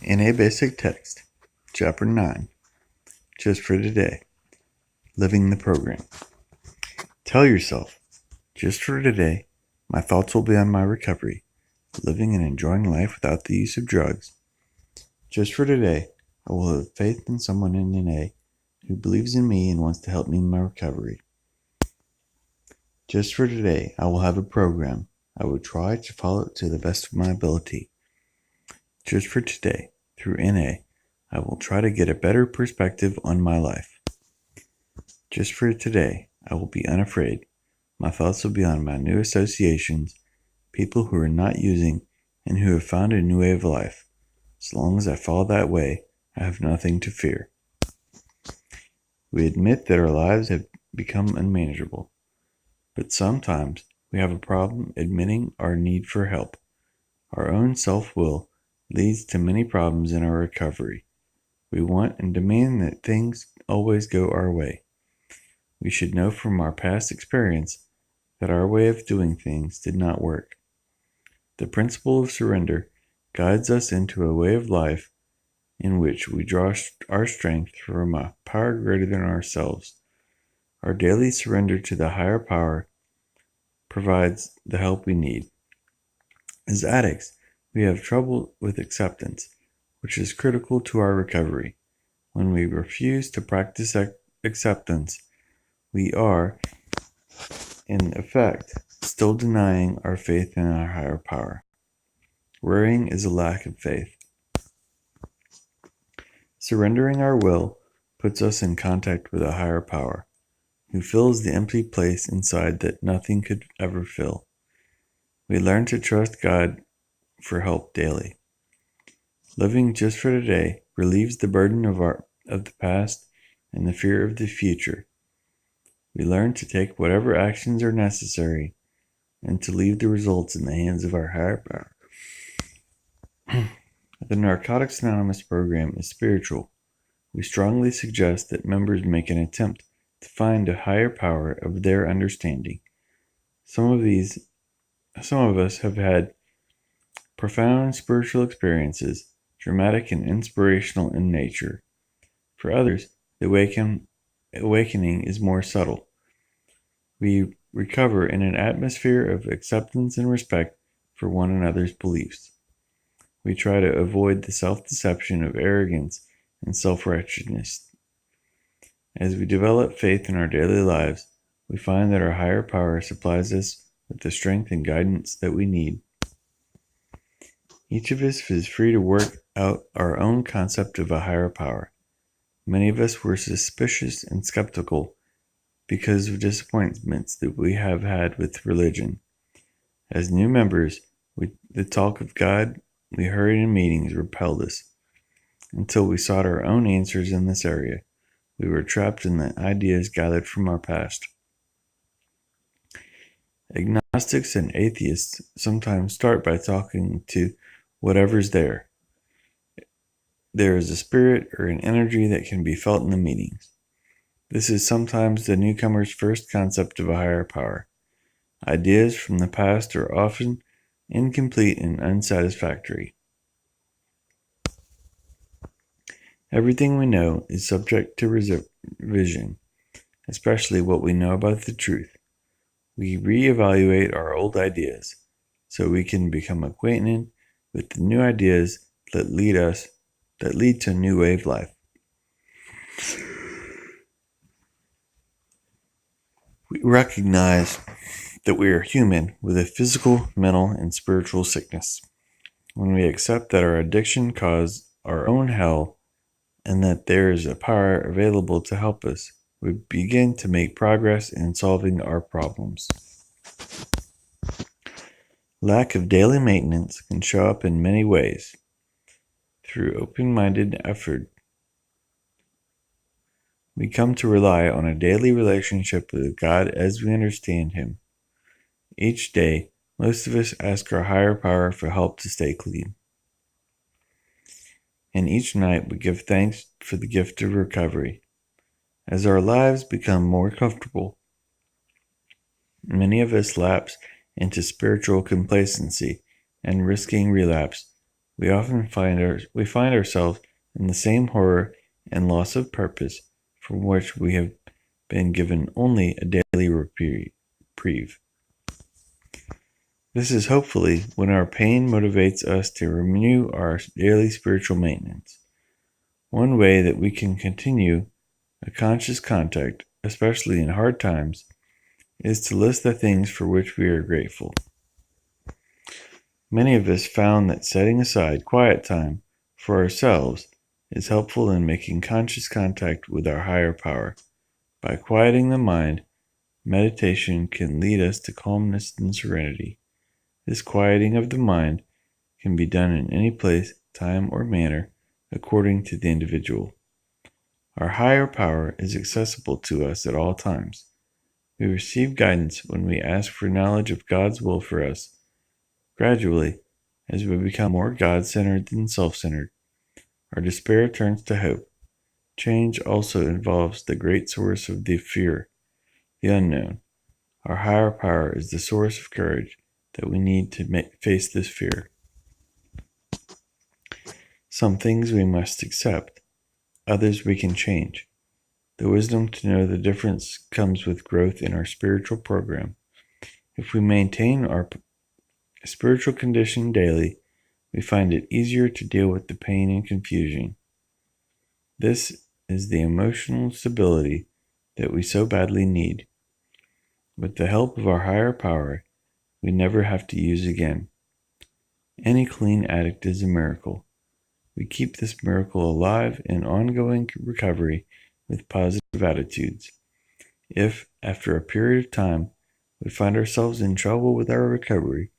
In a basic text, Chapter 9, just for today, living the program. Tell yourself, just for today, my thoughts will be on my recovery, living and enjoying life without the use of drugs. Just for today, I will have faith in someone in NA who believes in me and wants to help me in my recovery. Just for today, I will have a program. I will try to follow it to the best of my ability. Just for today, through NA, I will try to get a better perspective on my life. Just for today, I will be unafraid. My thoughts will be on my new associations, people who are not using and who have found a new way of life. As long as I follow that way, I have nothing to fear. We admit that our lives have become unmanageable, but sometimes we have a problem admitting our need for help. Our own self-will leads to many problems in our recovery. We want and demand that things always go our way. We should know from our past experience that our way of doing things did not work. The principle of surrender guides us into a way of life in which we draw our strength from a power greater than ourselves. Our daily surrender to the higher power provides the help we need. As addicts, we have trouble with acceptance, which is critical to our recovery. When we refuse to practice acceptance, we are, in effect, still denying our faith in our higher power. Worrying is a lack of faith. Surrendering our will puts us in contact with a higher power, who fills the empty place inside that nothing could ever fill. We learn to trust God for help daily. Living just for today relieves the burden of the past and the fear of the future. We learn to take whatever actions are necessary and to leave the results in the hands of our higher power. The Narcotics Anonymous program is spiritual. We strongly suggest that members make an attempt to find a higher power of their understanding. Some of us have had profound spiritual experiences, dramatic and inspirational in nature. For others, the awakening is more subtle. We recover in an atmosphere of acceptance and respect for one another's beliefs. We try to avoid the self-deception of arrogance and self-righteousness. As we develop faith in our daily lives, we find that our higher power supplies us with the strength and guidance that we need. Each of us is free to work out our own concept of a higher power. Many of us were suspicious and skeptical because of disappointments that we have had with religion. As new members, the talk of God we heard in meetings repelled us. Until we sought our own answers in this area, we were trapped in the ideas gathered from our past. Agnostics and atheists sometimes start by talking to whatever's there. There is a spirit or an energy that can be felt in the meetings. This is sometimes the newcomer's first concept of a higher power. Ideas from the past are often incomplete and unsatisfactory. Everything we know is subject to revision, especially what we know about the truth. We reevaluate our old ideas so we can become acquainted with the new ideas that lead to a new way of life. We recognize that we are human with a physical, mental, and spiritual sickness. When we accept that our addiction caused our own hell and that there is a power available to help us, we begin to make progress in solving our problems. Lack of daily maintenance can show up in many ways. Through open-minded effort, we come to rely on a daily relationship with God as we understand Him. Each day, most of us ask our higher power for help to stay clean. And each night we give thanks for the gift of recovery. As our lives become more comfortable, many of us lapse into spiritual complacency and risking relapse we often find ourselves in the same horror and loss of purpose from which we have been given only a daily reprieve. This is hopefully when our pain motivates us to renew our daily spiritual maintenance. One way that we can continue a conscious contact, especially in hard times, is to list the things for which we are grateful. Many of us found that setting aside quiet time for ourselves is helpful in making conscious contact with our higher power. By quieting the mind, meditation can lead us to calmness and serenity. This quieting of the mind can be done in any place, time, or manner according to the individual. Our higher power is accessible to us at all times. We receive guidance when we ask for knowledge of God's will for us. Gradually, as we become more God-centered than self-centered, our despair turns to hope. Change also involves the great source of the fear, the unknown. Our higher power is the source of courage that we need to face this fear. Some things we must accept, others we can change. The wisdom to know the difference comes with growth in our spiritual program. If we maintain our spiritual condition daily, we find it easier to deal with the pain and confusion. This is the emotional stability that we so badly need. With the help of our higher power, we never have to use again. Any clean addict is a miracle. We keep this miracle alive in ongoing recovery with positive attitudes. If, after a period of time, we find ourselves in trouble with our recovery,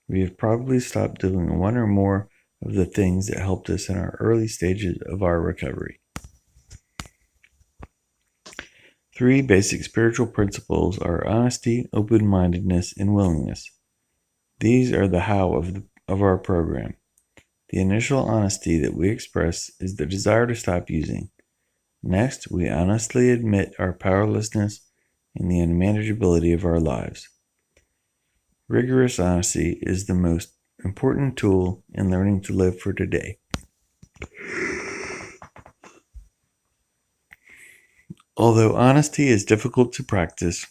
we have probably stopped doing one or more of the things that helped us in our early stages of our recovery. 3 basic spiritual principles are honesty, open-mindedness, and willingness. These are the how of our program. The initial honesty that we express is the desire to stop using. Next, we honestly admit our powerlessness and the unmanageability of our lives. Rigorous honesty is the most important tool in learning to live for today. Although honesty is difficult to practice,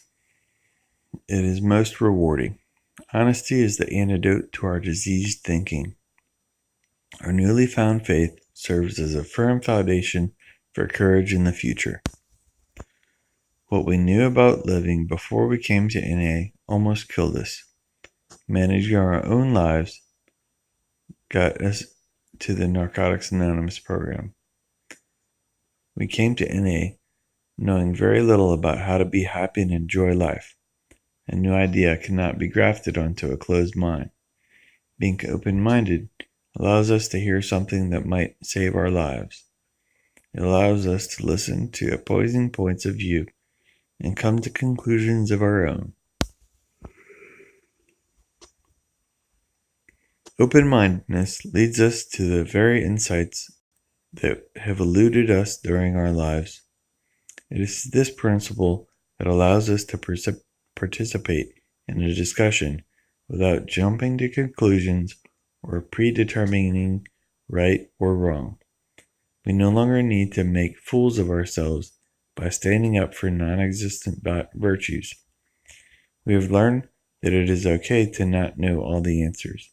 it is most rewarding. Honesty is the antidote to our diseased thinking. Our newly found faith serves as a firm foundation for courage in the future. What we knew about living before we came to NA almost killed us. Managing our own lives got us to the Narcotics Anonymous program. We came to NA knowing very little about how to be happy and enjoy life. A new idea cannot be grafted onto a closed mind. Being open-minded allows us to hear something that might save our lives. It allows us to listen to opposing points of view and come to conclusions of our own. Open-mindedness leads us to the very insights that have eluded us during our lives. It is this principle that allows us to participate in a discussion without jumping to conclusions or predetermining right or wrong. We no longer need to make fools of ourselves by standing up for non-existent virtues. We have learned that it is okay to not know all the answers,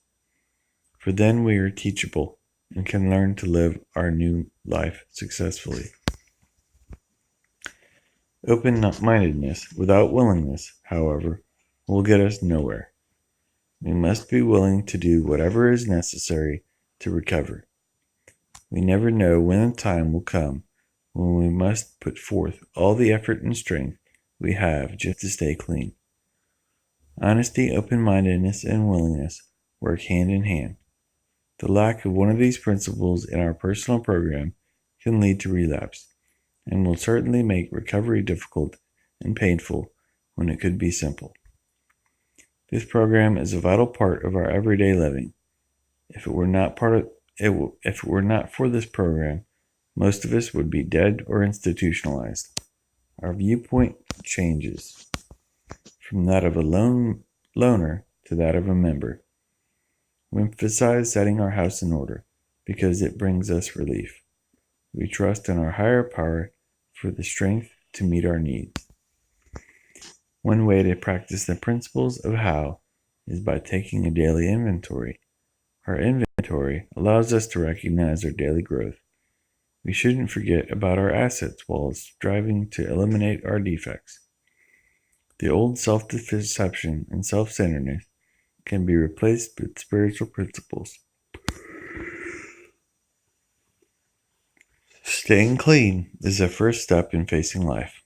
for then we are teachable and can learn to live our new life successfully. Open-mindedness without willingness, however, will get us nowhere. We must be willing to do whatever is necessary to recover. We never know when the time will come when we must put forth all the effort and strength we have just to stay clean. Honesty, open-mindedness, and willingness work hand in hand. The lack of one of these principles in our personal program can lead to relapse, and will certainly make recovery difficult and painful when it could be simple. This program is a vital part of our everyday living. If it were not for this program, most of us would be dead or institutionalized. Our viewpoint changes from that of a loner to that of a member. We emphasize setting our house in order because it brings us relief. We trust in our higher power for the strength to meet our needs. One way to practice the principles of how is by taking a daily inventory. Our inventory allows us to recognize our daily growth. We shouldn't forget about our assets while striving to eliminate our defects. The old self-deception and self-centeredness can be replaced with spiritual principles. Staying clean is the first step in facing life.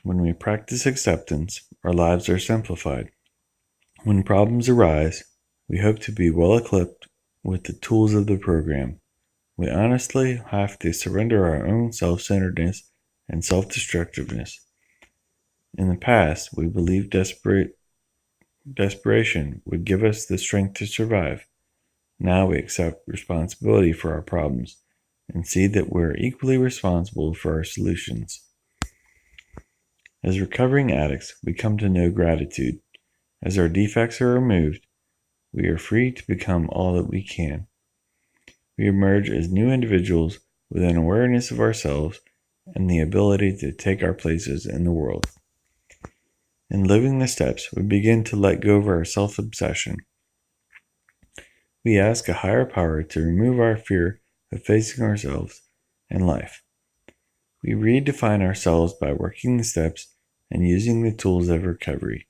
When we practice acceptance, our lives are simplified. When problems arise, we hope to be well equipped with the tools of the program. We honestly have to surrender our own self-centeredness and self-destructiveness. In the past, we believed desperation would give us the strength to survive. Now we accept responsibility for our problems and see that we're equally responsible for our solutions. As recovering addicts, we come to know gratitude. As our defects are removed, we are free to become all that we can. We emerge as new individuals with an awareness of ourselves and the ability to take our places in the world. In living the steps, we begin to let go of our self-obsession. We ask a higher power to remove our fear of facing ourselves and life. We redefine ourselves by working the steps and using the tools of recovery.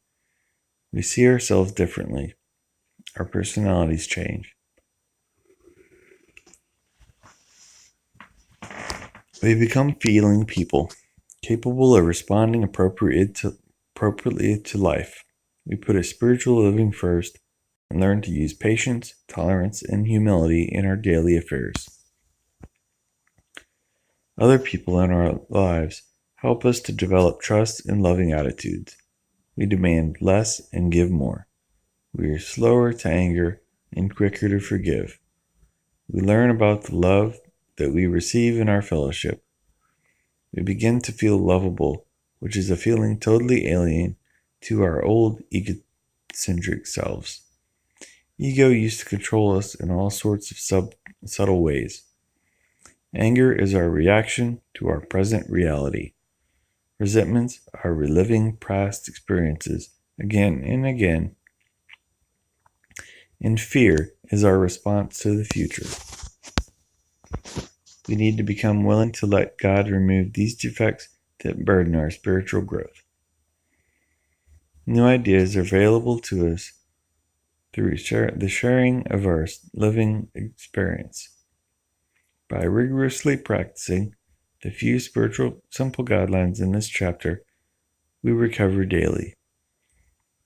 We see ourselves differently. Our personalities change. We become feeling people, capable of responding appropriately to life. We put a spiritual living first and learn to use patience, tolerance, and humility in our daily affairs. Other people in our lives help us to develop trust and loving attitudes. We demand less and give more. We are slower to anger and quicker to forgive. We learn about the love that we receive in our fellowship. We begin to feel lovable, which is a feeling totally alien to our old egocentric selves. Ego used to control us in all sorts of subtle ways. Anger is our reaction to our present reality. Resentments are reliving past experiences again and again. And fear is our response to the future. We need to become willing to let God remove these defects that burden our spiritual growth. New ideas are available to us through the sharing of our living experience. By rigorously practicing the few spiritual simple guidelines in this chapter, we recover daily.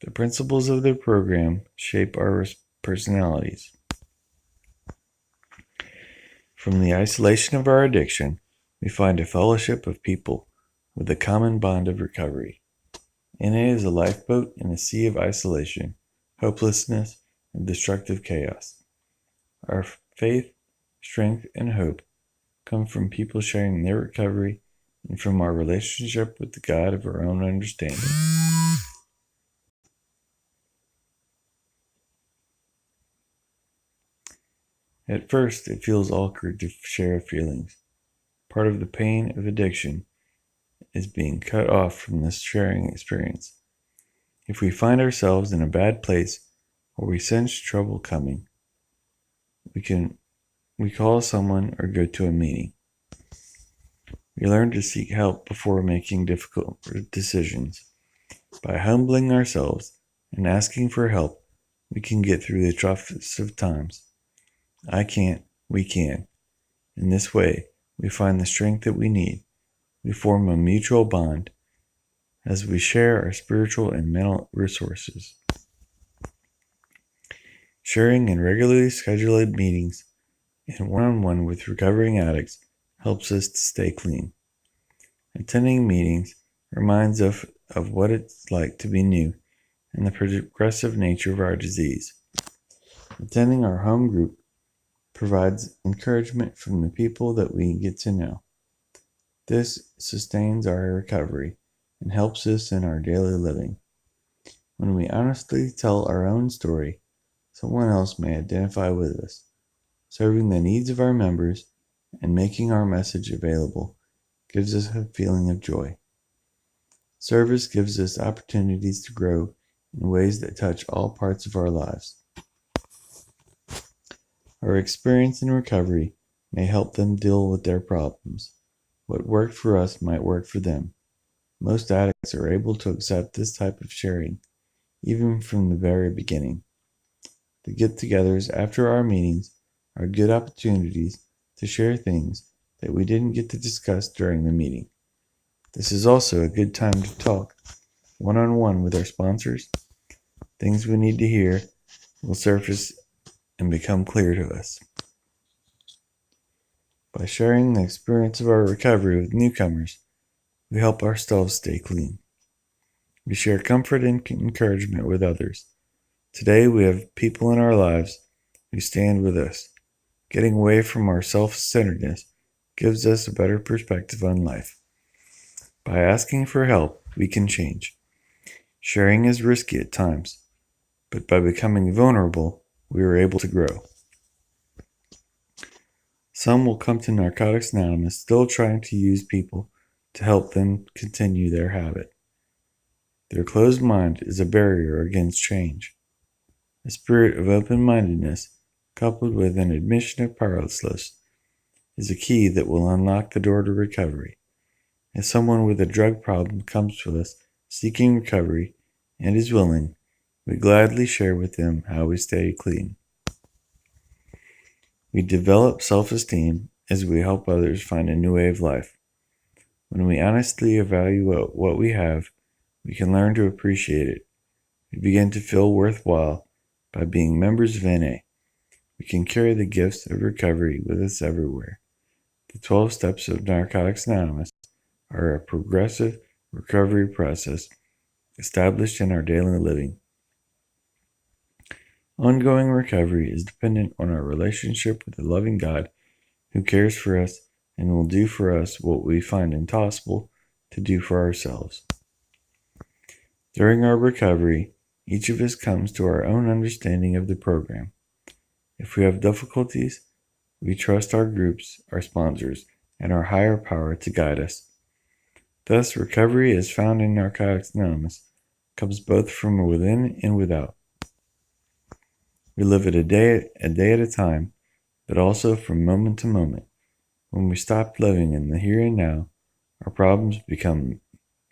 The principles of the program shape our personalities. From the isolation of our addiction, we find a fellowship of people with a common bond of recovery. NA is a lifeboat in a sea of isolation, hopelessness, and destructive chaos. Our faith, strength, and hope come from people sharing their recovery and from our relationship with the God of our own understanding. At first, it feels awkward to share feelings. Part of the pain of addiction is being cut off from this sharing experience. If we find ourselves in a bad place or we sense trouble coming, we call someone or go to a meeting. We learn to seek help before making difficult decisions. By humbling ourselves and asking for help, we can get through the toughest of times. I can't, we can. In this way, we find the strength that we need. We form a mutual bond as we share our spiritual and mental resources. Sharing in regularly scheduled meetings and one-on-one with recovering addicts helps us to stay clean. Attending meetings reminds us of what it's like to be new and the progressive nature of our disease. Attending our home group provides encouragement from the people that we get to know. This sustains our recovery and helps us in our daily living. When we honestly tell our own story, someone else may identify with us. Serving the needs of our members and making our message available gives us a feeling of joy. Service gives us opportunities to grow in ways that touch all parts of our lives. Our experience in recovery may help them deal with their problems. What worked for us might work for them. Most addicts are able to accept this type of sharing, even from the very beginning. The get-togethers after our meetings are good opportunities to share things that we didn't get to discuss during the meeting. This is also a good time to talk one-on-one with our sponsors. Things we need to hear will surface and become clear to us. By sharing the experience of our recovery with newcomers, we help ourselves stay clean. We share comfort and encouragement with others. Today we have people in our lives who stand with us. Getting away from our self-centeredness gives us a better perspective on life. By asking for help, we can change. Sharing is risky at times, but by becoming vulnerable, we are able to grow. Some will come to Narcotics Anonymous still trying to use people to help them continue their habit. Their closed mind is a barrier against change. A spirit of open-mindedness, coupled with an admission of powerlessness, is a key that will unlock the door to recovery. If someone with a drug problem comes to us seeking recovery and is willing, we gladly share with them how we stay clean. We develop self-esteem as we help others find a new way of life. When we honestly evaluate what we have, we can learn to appreciate it. We begin to feel worthwhile by being members of NA. We can carry the gifts of recovery with us everywhere. The 12 steps of Narcotics Anonymous are a progressive recovery process established in our daily living. Ongoing recovery is dependent on our relationship with the loving God who cares for us and will do for us what we find impossible to do for ourselves. During our recovery, each of us comes to our own understanding of the program. If we have difficulties, we trust our groups, our sponsors, and our higher power to guide us. Thus, recovery as found in Narcotics Anonymous comes both from within and without. We live it a day at a time, but also from moment to moment. When we stop living in the here and now, our problems become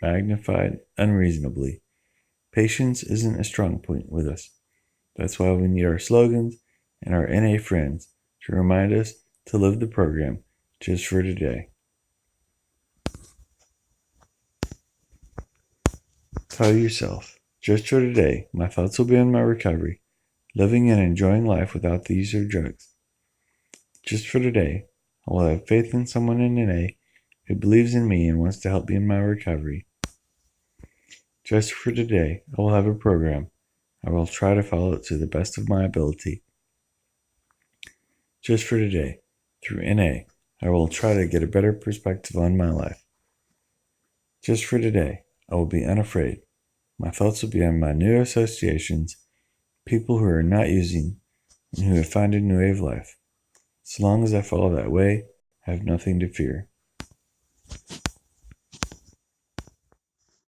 magnified unreasonably. Patience isn't a strong point with us. That's why we need our slogans and our NA friends to remind us to live the program just for today. Tell yourself, just for today, my thoughts will be on my recovery, living and enjoying life without the use of drugs. Just for today, I will have faith in someone in NA who believes in me and wants to help me in my recovery. Just for today, I will have a program. I will try to follow it to the best of my ability. Just for today, through NA, I will try to get a better perspective on my life. Just for today, I will be unafraid. My thoughts will be on my new associations, people who are not using, and who have found a new way of life. So long as I follow that way, I have nothing to fear.